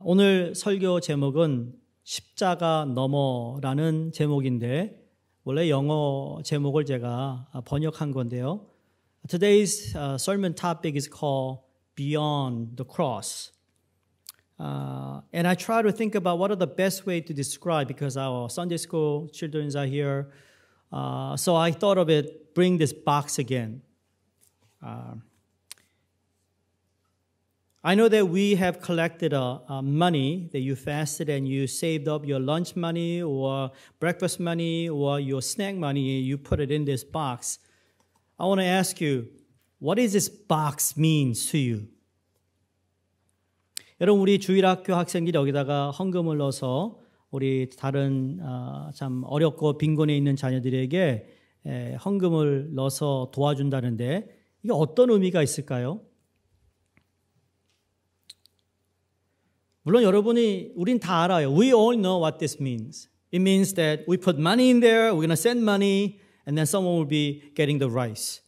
오늘 설교 제목은 십자가 너머라는 제목인데 원래 영어 제목을 제가 번역한 건데요. Today's sermon topic is called Beyond the Cross. And I try to think about what are the best way to describe because our Sunday school children are here. So I thought of it, bring this box again. I know that we have collected money that you fasted and you saved up your lunch money or breakfast money or your snack money. You put it in this box. I want to ask you, what does this box mean to you? 여러분, 우리 주일학교 학생들이 여기다가 헌금을 넣어서 우리 다른 참 어렵고 빈곤에 있는 자녀들에게 헌금을 넣어서 도와준다는데 이게 어떤 의미가 있을까요? 물론 우린 다 알아요. We all know what this means. It means that we put money in there, we're going to send money, and then someone will be getting the rice.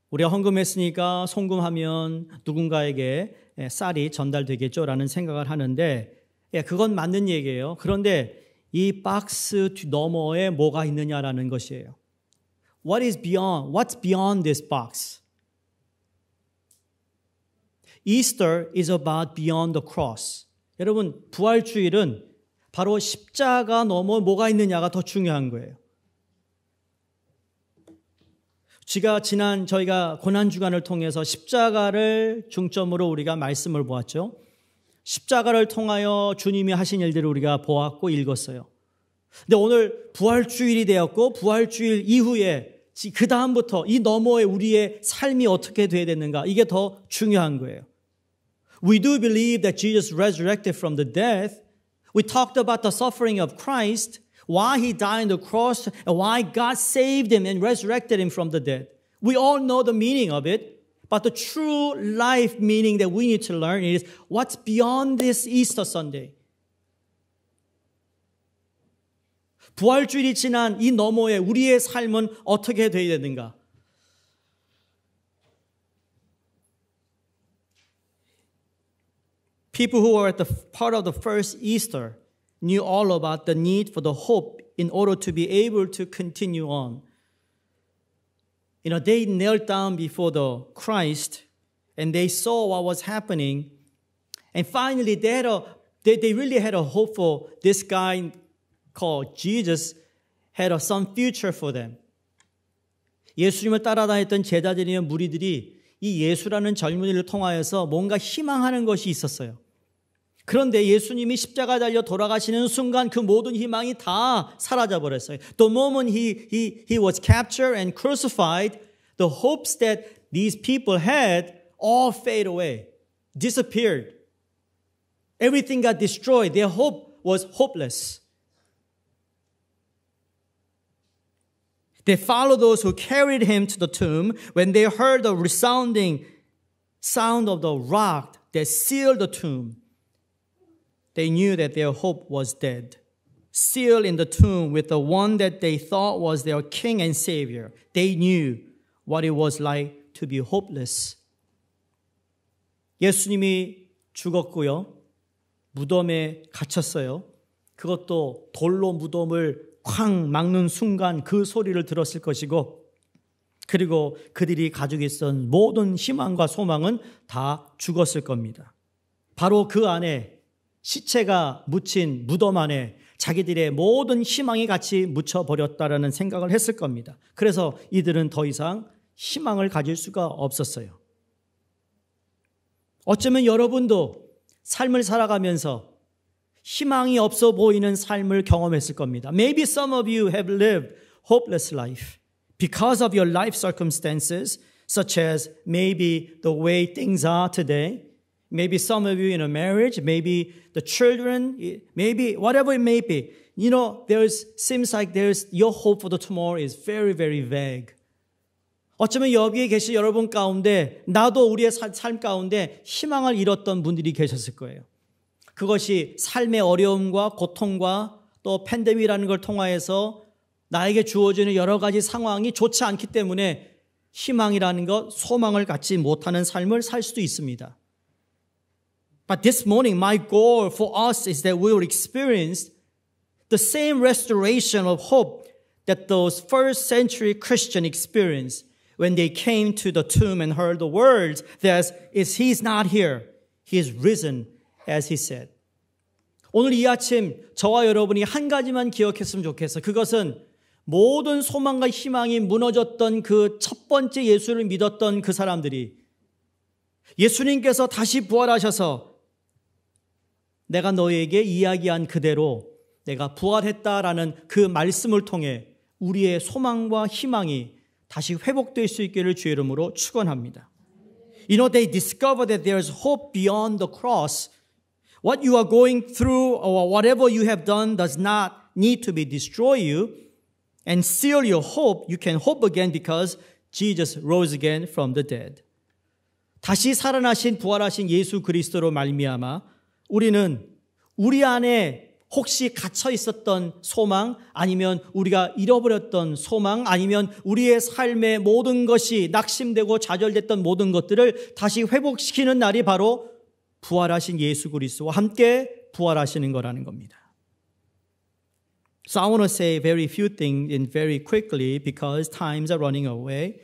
우리가 헌금했으니까 송금하면 누군가에게 쌀이 전달되겠죠라는 생각을 하는데 그건 맞는 얘기예요. 그런데 이 박스 너머에 뭐가 있느냐라는 것이에요. What's beyond this box? Easter is about beyond the cross. 여러분, 부활주일은 바로 십자가 너머 뭐가 있느냐가 더 중요한 거예요. 저희가 고난주간을 통해서 십자가를 중점으로 우리가 말씀을 보았죠. 십자가를 통하여 주님이 하신 일들을 우리가 보았고 읽었어요. 근데 오늘 부활주일이 되었고 부활주일 이후에 그 다음부터 이 너머에 우리의 삶이 어떻게 돼야 되는가 이게 더 중요한 거예요. We do believe that Jesus resurrected from the death. We talked about the suffering of Christ, why he died on the cross, and why God saved him and resurrected him from the dead. We all know the meaning of it, but the true life meaning that we need to learn is what's beyond this Easter Sunday. 부활주일이 지난 이 너머에 우리의 삶은 어떻게 되어야 되는가? People who were at the part of the first Easter knew all about the need for the hope in order to be able to continue on. They knelt down before the Christ and they saw what was happening. And finally, they really had a hope for this guy called Jesus had some future for them. 예수님을 따라다녔던 제자들이나 무리들이 이 예수라는 젊은이를 통하여서 뭔가 희망하는 것이 있었어요. 그런데 예수님이 십자가 달려 돌아가시는 순간 그 모든 희망이 다 사라져 버렸어요. The moment he was captured and crucified, the hopes that these people had all fade away, disappeared. Everything got destroyed. Their hope was hopeless. They followed those who carried him to the tomb. When they heard the resounding sound of the rock that sealed the tomb, they knew that their hope was dead. Sealed in the tomb with the one that they thought was their king and savior. They knew what it was like to be hopeless. 예수님이 죽었고요. 무덤에 갇혔어요. 그것도 돌로 무덤을 쾅 막는 순간 그 소리를 들었을 것이고 그리고 그들이 가지고 있었던 모든 희망과 소망은 다 죽었을 겁니다. 바로 그 안에 시체가 묻힌 무덤 안에 자기들의 모든 희망이 같이 묻혀버렸다라는 생각을 했을 겁니다. 그래서 이들은 더 이상 희망을 가질 수가 없었어요. 어쩌면 여러분도 삶을 살아가면서 희망이 없어 보이는 삶을 경험했을 겁니다. Maybe some of you have lived hopeless life because of your life circumstances, such as maybe the way things are today. Maybe some of you in a marriage, maybe the children, maybe whatever it may be. Seems like your hope for the tomorrow is very, very vague. 어쩌면 여기에 계신 여러분 가운데 나도 우리의 삶 가운데 희망을 잃었던 분들이 계셨을 거예요. 그것이 삶의 어려움과 고통과 또 팬데믹이라는 걸 통하여서 나에게 주어지는 여러 가지 상황이 좋지 않기 때문에 희망이라는 것, 소망을 갖지 못하는 삶을 살 수도 있습니다. But this morning, my goal for us is that we will experience the same restoration of hope that those first century Christians experienced when they came to the tomb and heard the words that He's not here, He is risen, as He said. 오늘 이 아침 저와 여러분이 한 가지만 기억했으면 좋겠어. 그것은 모든 소망과 희망이 무너졌던 그 첫 번째 예수를 믿었던 그 사람들이 예수님께서 다시 부활하셔서 내가 너에게 이야기한 그대로 내가 부활했다라는 그 말씀을 통해 우리의 소망과 희망이 다시 회복될 수 있기를 주의 이름으로 축원합니다. You know, they discover that there's hope beyond the cross. What you are going through or whatever you have done does not need to be destroy you and seal your hope. You can hope again because Jesus rose again from the dead. 다시 살아나신 부활하신 예수 그리스도로 말미암아 우리는 우리 안에 혹시 갇혀 있었던 소망 아니면 우리가 잃어버렸던 소망 아니면 우리의 삶의 모든 것이 낙심되고 좌절됐던 모든 것들을 다시 회복시키는 날이 바로 부활하신 예수 그리스도와 함께 부활하시는 거라는 겁니다. So I want to say very few things in very quickly because times are running away.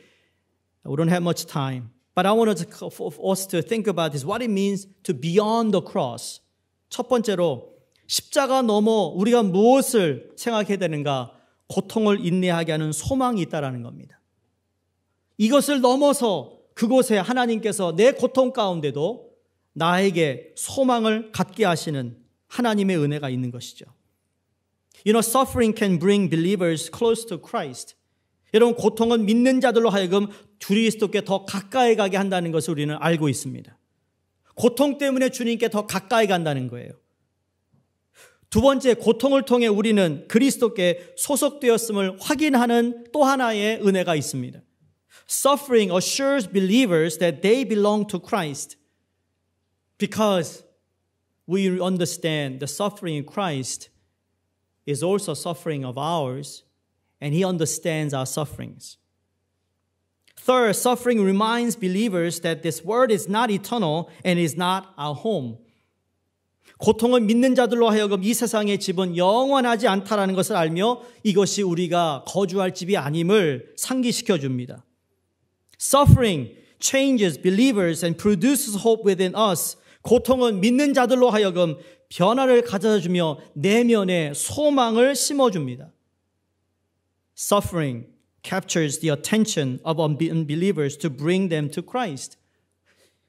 We don't have much time. But I want us to think about this, what it means to beyond the cross. 첫 번째로 십자가 넘어 우리가 무엇을 생각해야 되는가? 고통을 인내하게 하는 소망이 있다라는 겁니다. 이것을 넘어서 그곳에 하나님께서 내 고통 가운데도 나에게 소망을 갖게 하시는 하나님의 은혜가 있는 것이죠. You know, suffering can bring believers close to Christ. 여러분, 고통은 믿는 자들로 하여금 그리스도께 더 가까이 가게 한다는 것을 우리는 알고 있습니다. 고통 때문에 주님께 더 가까이 간다는 거예요. 두 번째, 고통을 통해 우리는 그리스도께 소속되었음을 확인하는 또 하나의 은혜가 있습니다. Suffering assures believers that they belong to Christ because we understand the suffering in Christ is also suffering of ours and He understands our sufferings. Third, suffering reminds believers that this world is not eternal and is not our home. 고통은 믿는 자들로 하여금 이 세상의 집은 영원하지 않다라는 것을 알며 이것이 우리가 거주할 집이 아님을 상기시켜 줍니다. Suffering changes believers and produces hope within us. 고통은 믿는 자들로 하여금 변화를 가져다 주며 내면에 소망을 심어줍니다. Suffering captures the attention of unbelievers to bring them to Christ.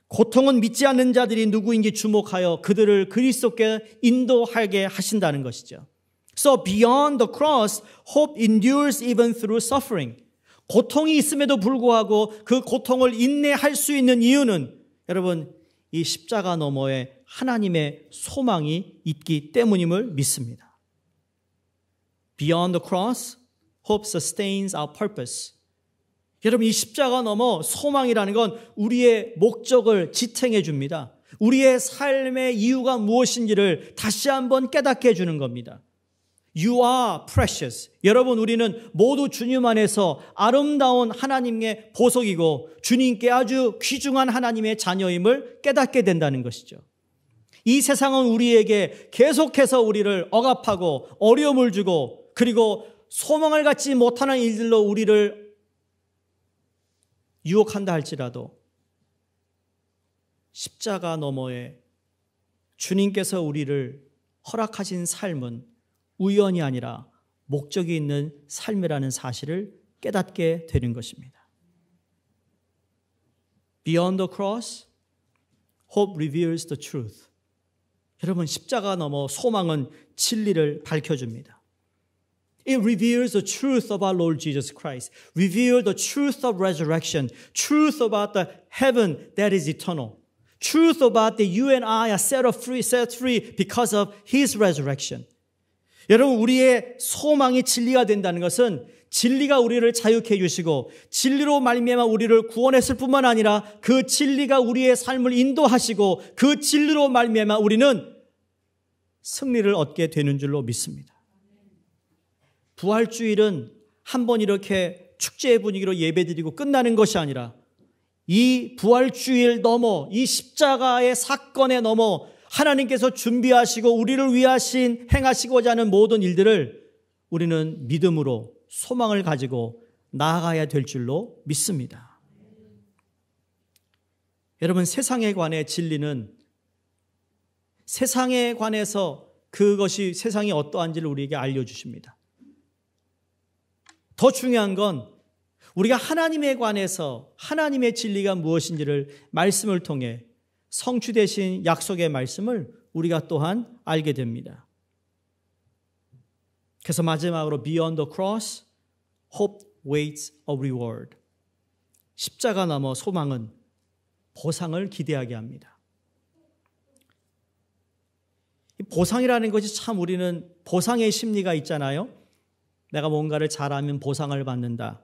고통은 믿지 않는 자들이 누구인지 주목하여 그들을 그리스도께 인도하게 하신다는 것이죠. So beyond the cross, hope endures even through suffering. 고통이 있음에도 불구하고 그 고통을 인내할 수 있는 이유는 여러분 이 십자가 너머에 하나님의 소망이 있기 때문임을 믿습니다. Beyond the cross, hope sustains our purpose. 여러분 이 십자가 넘어 소망이라는 건 우리의 목적을 지탱해 줍니다. 우리의 삶의 이유가 무엇인지를 다시 한번 깨닫게 해주는 겁니다. You are precious. 여러분 우리는 모두 주님 안에서 아름다운 하나님의 보석이고 주님께 아주 귀중한 하나님의 자녀임을 깨닫게 된다는 것이죠. 이 세상은 우리에게 계속해서 우리를 억압하고 어려움을 주고 그리고 소망을 갖지 못하는 일들로 우리를 유혹한다 할지라도 십자가 너머에 주님께서 우리를 허락하신 삶은 우연이 아니라 목적이 있는 삶이라는 사실을 깨닫게 되는 것입니다. Beyond the cross, hope reveals the truth. 여러분 십자가 넘어 소망은 진리를 밝혀줍니다. It reveals the truth of our Lord Jesus Christ. Reveal the truth of resurrection. Truth about the heaven that is eternal. Truth about that you and I are set free because of His resurrection. 여러분 우리의 소망이 진리가 된다는 것은 진리가 우리를 자유케 해주시고 진리로 말미암아 우리를 구원했을 뿐만 아니라 그 진리가 우리의 삶을 인도하시고 그 진리로 말미암아 우리는 승리를 얻게 되는 줄로 믿습니다. 부활주일은 한 번 이렇게 축제의 분위기로 예배드리고 끝나는 것이 아니라 이 부활주일 넘어 이 십자가의 사건에 넘어 하나님께서 준비하시고 우리를 위하신 행하시고자 하는 모든 일들을 우리는 믿음으로 소망을 가지고 나아가야 될 줄로 믿습니다. 여러분, 세상에 관해 진리는 세상에 관해서 그것이 세상이 어떠한지를 우리에게 알려주십니다. 더 중요한 건 우리가 하나님에 관해서 하나님의 진리가 무엇인지를 말씀을 통해 성취되신 약속의 말씀을 우리가 또한 알게 됩니다. 그래서 마지막으로 Beyond the cross, hope waits a reward. 십자가 넘어 소망은 보상을 기대하게 합니다. 이 보상이라는 것이 참 우리는 보상의 심리가 있잖아요. 내가 뭔가를 잘하면 보상을 받는다.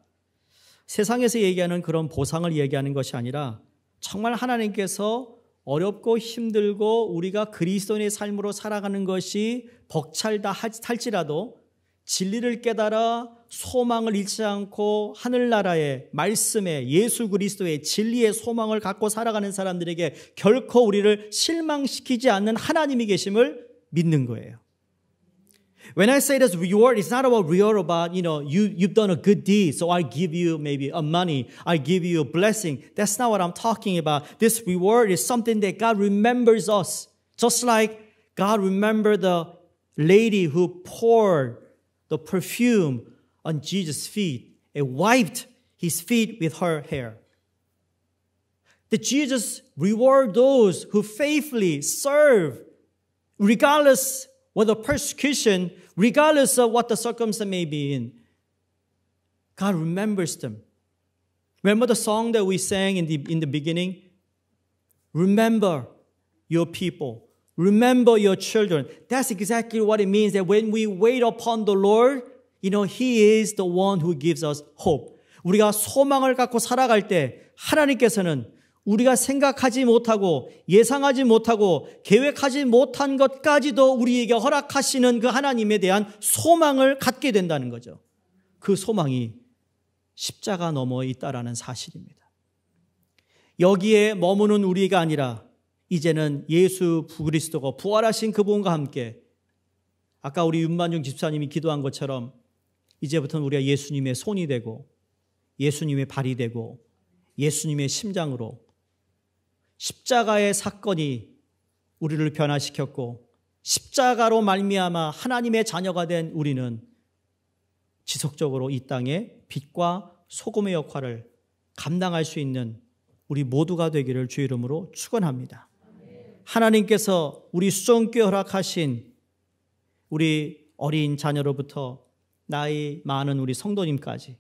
세상에서 얘기하는 그런 보상을 얘기하는 것이 아니라 정말 하나님께서 어렵고 힘들고 우리가 그리스도인의 삶으로 살아가는 것이 벅찰다 할지라도 진리를 깨달아 소망을 잃지 않고 하늘나라의 말씀에 예수 그리스도의 진리의 소망을 갖고 살아가는 사람들에게 결코 우리를 실망시키지 않는 하나님이 계심을 믿는 거예요. When I say this reward, it's not about reward about, you've done a good deed, so I give you maybe a money, I give you a blessing. That's not what I'm talking about. This reward is something that God remembers us. Just like God remembered the lady who poured the perfume on Jesus' feet and wiped his feet with her hair. That Jesus reward those who faithfully serve, regardless what the persecution, regardless of what the circumstance may be in. God remembers them. Remember the song that we sang in the beginning? Remember your people. Remember your children. That's exactly what it means that when we wait upon the Lord, He is the one who gives us hope. 우리가 소망을 갖고 살아갈 때 하나님께서는 우리가 생각하지 못하고 예상하지 못하고 계획하지 못한 것까지도 우리에게 허락하시는 그 하나님에 대한 소망을 갖게 된다는 거죠. 그 소망이 십자가 너머에 있다라는 사실입니다. 여기에 머무는 우리가 아니라 이제는 예수 그리스도가 부활하신 그분과 함께 아까 우리 윤만중 집사님이 기도한 것처럼 이제부터는 우리가 예수님의 손이 되고 예수님의 발이 되고 예수님의 심장으로 십자가의 사건이 우리를 변화시켰고 십자가로 말미암아 하나님의 자녀가 된 우리는 지속적으로 이 땅에 빛과 소금의 역할을 감당할 수 있는 우리 모두가 되기를 주 이름으로 축원합니다. 하나님께서 우리 수종교회 허락하신 우리 어린 자녀로부터 나이 많은 우리 성도님까지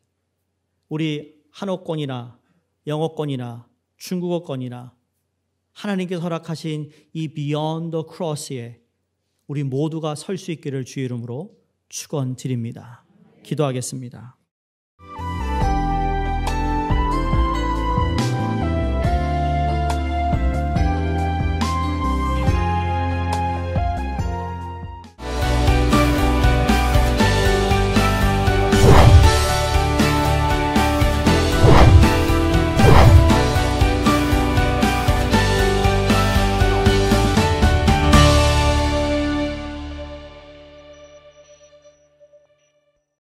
우리 한어권이나 영어권이나 중국어권이나 하나님께서 허락하신 이 Beyond the Cross에 우리 모두가 설 수 있기를 주 이름으로 축원드립니다. 기도하겠습니다.